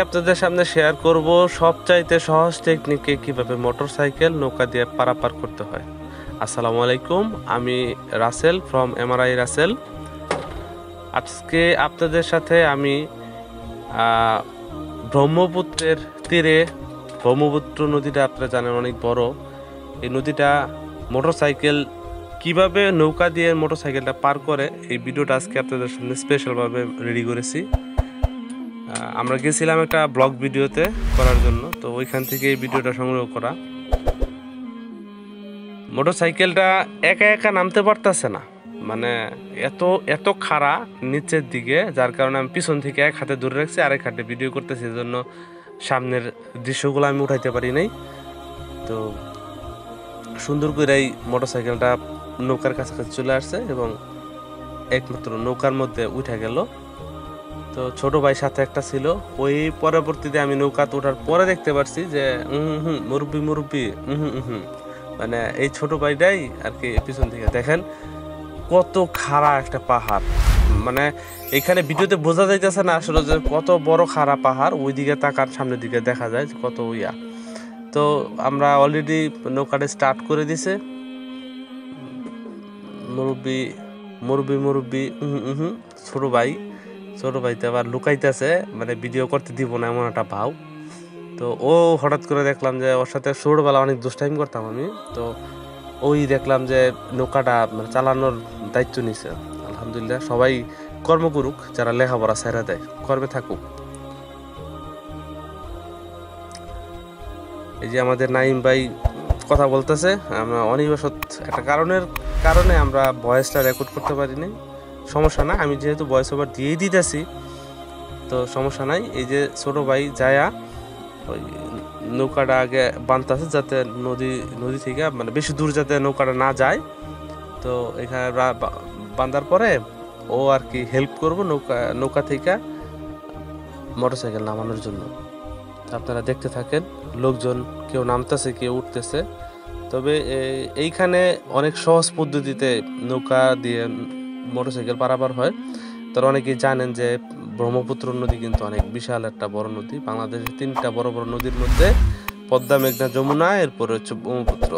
আপনাদের সামনে শেয়ার করব সবচাইতে সহজ টেকনিকে কিভাবে মোটরসাইকেল নৌকা দিয়ে পারাপার করতে হয়। আসসালামু আলাইকুম, আমি রাসেল ফ্রম এমআরআই রাসেল। আজকে আপনাদের সাথে আমি ব্রহ্মপুত্রের তীরে, ব্রহ্মপুত্র নদীটা আপনারা জানেন অনেক বড়, এই নদীটা মোটরসাইকেল কিভাবে নৌকা দিয়ে মোটরসাইকেলটা পার করে এই ভিডিওটা আজকে আপনাদের সামনে স্পেশালভাবে রেডি করেছি। আমরা গেছিলাম একটা ব্লগ ভিডিওতে করার জন্য, তো ওইখান থেকে এই ভিডিওটা সংগ্রহ করা। মোটরসাইকেলটা একা একা নামতে পারতেছে না, মানে এত এত খাড়া নিচের দিকে, যার কারণে আমি পিছন থেকে এক হাতে ধরে রাখছি, আরেক হাতে ভিডিও করতেছি, এজন্য সামনের দৃশ্যগুলো আমি উঠাইতে পারি নাই। তো সুন্দর করে এই মোটরসাইকেলটা নৌকার কাছাকাছি চলে আসছে এবং একমাত্র নৌকার মধ্যে উঠে গেল। তো ছোট ভাই সাথে একটা ছিল, ওই পরবর্তীতে আমি নৌকাতে ওঠার পরে দেখতে পারছি যে মুরব্বি মানে এই ছোট ভাইটাই আর কি পিছন থেকে। দেখেন কত খাড়া একটা পাহাড়, মানে এখানে ভিডিওতে বোঝা যাইতেছে না আসলে যে কত বড় খাড়া পাহাড়। ওই দিকে তাকার সামনের দিকে দেখা যায় কত ইয়া। তো আমরা অলরেডি নৌকাটা স্টার্ট করে দিছে। মুরব্বি ছোট ভাইতে আবার লুকাইতেছে, মানে ভিডিও করতে দিব না এমন একটা ভাও। তো ও হঠাৎ করে দেখলাম যে ওর সাথে ছোটবেলা অনেক দুষ্টাইম করতাম আমি, তো ওই দেখলাম যে নৌকাটা মানে চালানোর দায়িত্ব নিছে। আলহামদুলিল্লাহ, সবাই কর্ম করুক, যারা লেখাপড়া ছেড়ে দেয় কর্মে থাকুক। এই যে আমাদের নাইম ভাই কথা বলতেছে, আমরা অনিবাসত একটা কারণে আমরা ভয়েসটা রেকর্ড করতে পারিনি। সমস্যা না, আমি যেহেতু ভয়েস ওভার দিয়েই দিতেছি তো সমস্যা নাই। এই যে ছোট ভাই যায়া ওই নৌকাটা আগে বানতেছে, যাতে নদী থেকে মানে বেশি দূর যাতে নৌকাটা না যায়। তো এখানে বান্ধার পরে ও আর কি হেল্প করবো নৌকা থেকে মোটরসাইকেল নামানোর জন্য। আপনারা দেখতে থাকেন, লোকজন কেউ নামতেছে কেউ উঠতেছে। তবে এইখানে অনেক সহজ পদ্ধতিতে নৌকা দিয়ে মোটরসাইকেল পারাপার হয়। তারা অনেকেই জানেন যে ব্রহ্মপুত্র নদী কিন্তু অনেক বিশাল একটা বড় নদী। বাংলাদেশের 3টা বড় বড় নদীর মধ্যে পদ্মা, মেঘনা, যমুনা, এরপরে হচ্ছে ব্রহ্মপুত্র।